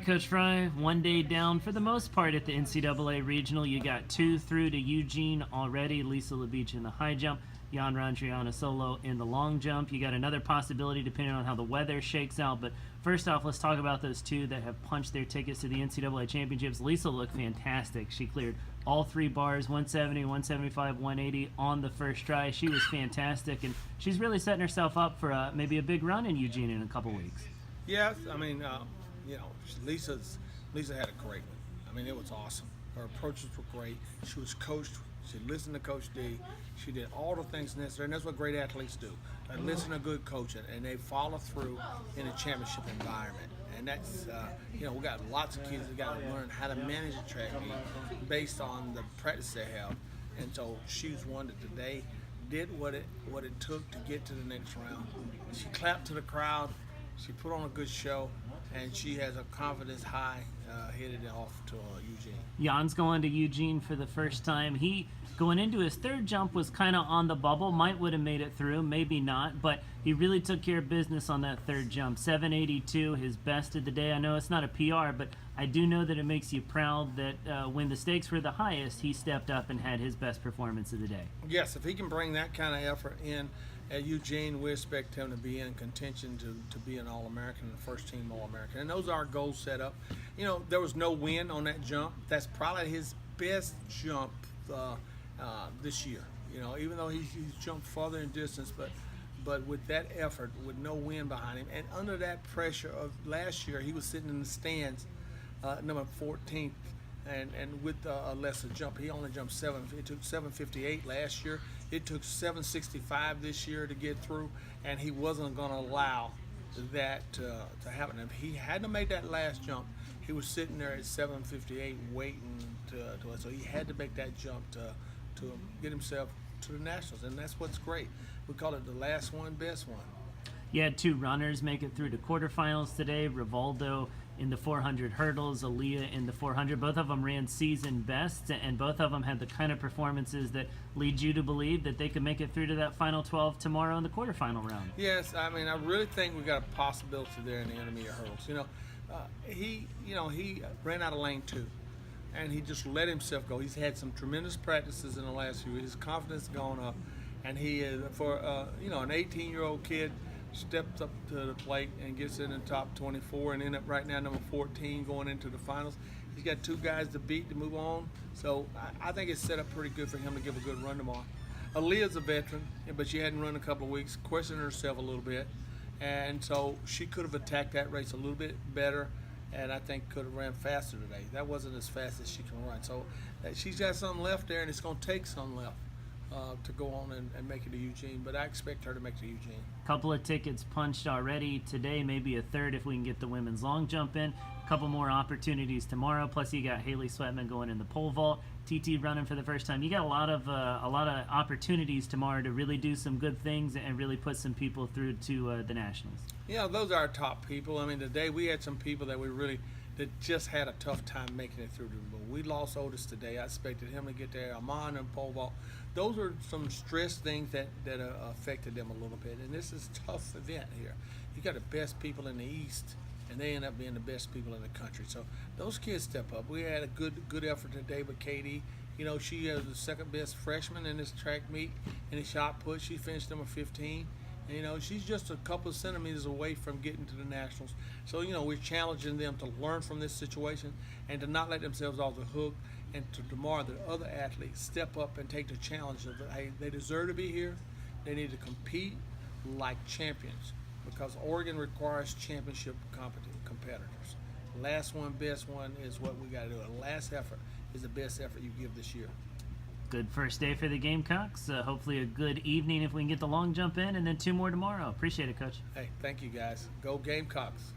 Coach Frye. One day down for the most part at the NCAA regional. You got 2 through to Eugene already. Lisa LaBeach in the high jump, Jan Randriana Solo in the long jump. You got another possibility depending on how the weather shakes out. But first off, let's talk about those 2 that have punched their tickets to the NCAA championships. Lisa looked fantastic. She cleared all 3 bars, 170, 175, 180 on the first try. She was fantastic, and she's really setting herself up for maybe a big run in Eugene in a couple weeks. Yes, I mean, Lisa had a great one. I mean, it was awesome. Her approaches were great. She was coached. She listened to Coach D. She did all the things necessary, and that's what great athletes do. They listen to a good coach, and they follow through in a championship environment. And that's, we got lots of kids that got to learn how to manage a track meet based on the practice they have. And so she's one that today did what it took to get to the next round. She clapped to the crowd. She put on a good show, and she has a confidence high headed off to Eugene. Jan's going to Eugene for the first time. He, going into his 3rd jump, was kind of on the bubble. Might would have made it through, maybe not, but he really took care of business on that 3rd jump. 782, his best of the day. I know it's not a PR, but I do know that it makes you proud that when the stakes were the highest, he stepped up and had his best performance of the day. Yes, if he can bring that kind of effort in at Eugene, we expect him to be in contention to be an All-American, the first team All-American. And those are our goals set up. There was no win on that jump. That's probably his best jump this year. Even though he's jumped farther in distance, but with that effort, with no win behind him, and under that pressure of last year, he was sitting in the stands, number 14th, and with a lesser jump. He only jumped 7. It took 7:58 last year. It took 7:65 this year to get through, and he wasn't going to allow that to happen. If he hadn't made that last jump, he was sitting there at 7:58 waiting so he had to make that jump to get himself to the Nationals, and that's what's great. We call it the last one, best one. You had 2 runners make it through to quarterfinals today. Rivaldo in the 400 hurdles, Aaliyah in the 400. Both of them ran season bests, and both of them had the kind of performances that lead you to believe that they could make it through to that final 12 tomorrow in the quarterfinal round. Yes, I mean, I really think we got a possibility there in the intermediate hurdles. He ran out of lane 2, and he just let himself go. He's had some tremendous practices in the last few weeks. His confidence has gone up, and he is, for an 18-year-old kid, steps up to the plate and gets in the top 24 and end up right now number 14 going into the finals. He's got 2 guys to beat to move on, so I think it's set up pretty good for him to give a good run tomorrow. Aaliyah's a veteran, but she hadn't run a couple of weeks, questioning herself a little bit, and so she could have attacked that race a little bit better, and I think could have ran faster today. That wasn't as fast as she can run, so she's got something left there, and it's going to take some left to go on and make it to Eugene, but I expect her to make it to Eugene. Couple of tickets punched already today, maybe a 3rd if we can get the women's long jump in. A couple more opportunities tomorrow. Plus, you got Haley Sweatman going in the pole vault. TT running for the first time. You got a lot of opportunities tomorrow to really do some good things and really put some people through to the Nationals. Those are our top people. I mean, today we had some people that that just had a tough time making it through. But we lost Otis today. I expected him to get there. Amon and pole vault. Those are some stress things that affected them a little bit. And this is a tough event here. You got the best people in the East, and they end up being the best people in the country. So those kids step up. We had a good effort today with Katie. She is the 2nd best freshman in this track meet in the shot put. She finished number 15. She's just a couple of centimeters away from getting to the Nationals. So, we're challenging them to learn from this situation and to not let themselves off the hook, and to tomorrow the other athletes step up and take the challenge of, hey, they deserve to be here. They need to compete like champions, because Oregon requires championship competitors. Last one, best one is what we got to do. The last effort is the best effort you give this year. Good first day for the Gamecocks. Hopefully a good evening if we can get the long jump in, and then 2 more tomorrow. Appreciate it, Coach. Hey, thank you, guys. Go Gamecocks.